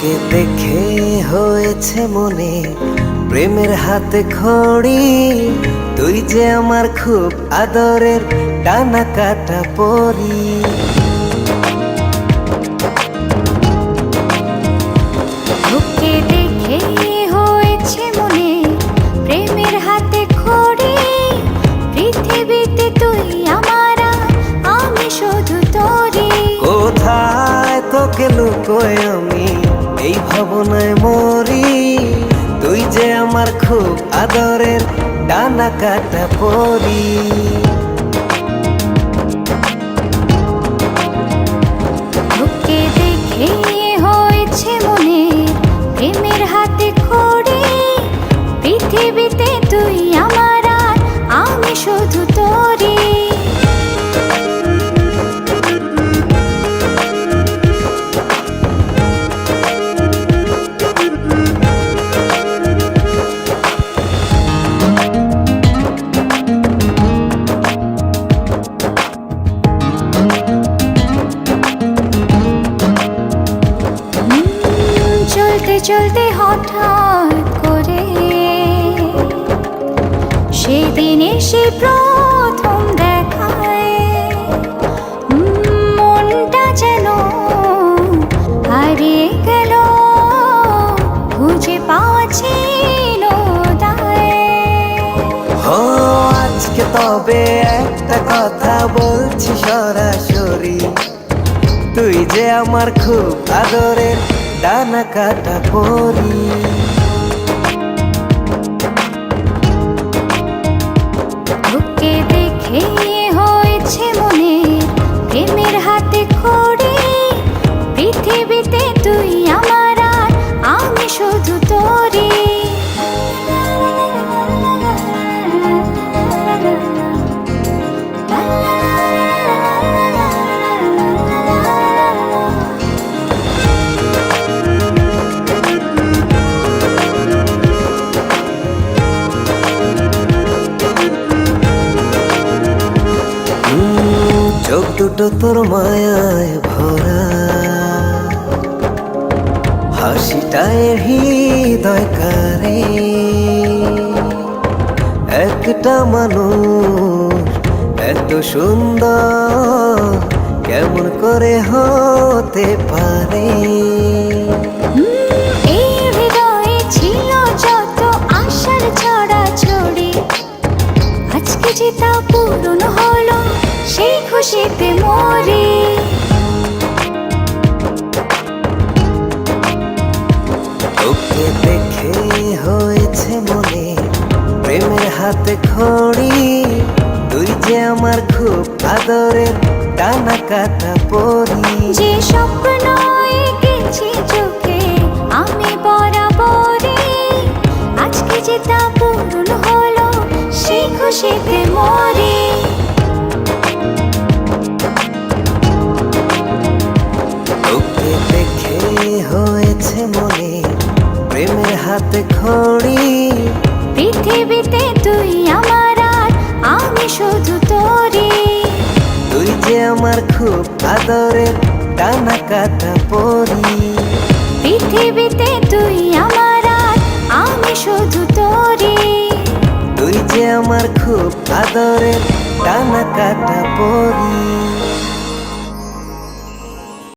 তোকে দেখে হয়েছে মনে প্রেমের হাতে খড়ি। তুই যে আমার খুব আদরের ডানা কাটা পরি। তোকে দেখে হয়েছে মনে প্রেমের হাতে খড়ি। পৃথিবীতে তুই আমার, আমি শুধু তোরই। কোথায় তোকে লুকোয় আমি এই ভাবনায় মরি। তুই যে আমার খুব আদরের ডানা কাটা পরি। তোকে দেখে হয়েছে মনে প্রেমের হাতে খড়ি। পৃথিবীতে তুই আমার, আমি শুধু তোরই। চলতে চলতে হঠাৎ করে সেদিন এসে প্রথম দেখায় মনটা যেন হারিয়ে গেল, খুঁজে পাওয়া ছিল ও আজকে তবে একটা কথা বলছি সরাসরি। তুই যে আমার খুব আদরের ডানা কাটা পরি। তোকে দেখে হয়েছে মনে প্রেমের হাতে খড়ি। পৃথিবীতে তুই আমার, আমি শুধু তোরই। চোখ দুটো তোর মায়ায় ভরা, হাসিটায় হৃদয় কারে। একটা মানুষ এত সুন্দর কেমন করে হতে পারে। এই হৃদয়ে ছিল যত আশার ছড়াছড়ি, আজকে যে তা পূরণ হলো, সেই খুশিতে মরি। তোকে দেখে হয়েছে মনে প্রেমের হাতে খড়ি। তুই যে আমার খুব আদরের ডানা কাটা পরি। যে স্বপ্ন এঁকেছি চোখে আমি বরাবরই, আজকে যে তা পূরণ হলো, সেই খুশিতে মরি। তোকে দেখে হয়েছে মনে প্রেমের হাতে খড়ি। পৃথিবীতে তুই আমার, আমি শুধু তোরই। তুই যে আমার খুব আদরের ডানা কাটা পরি। পৃথিবীতে তুই আমার, আমি শুধু তোরই। তুই যে আমার খুব আদরের ডানা কাটা পরি।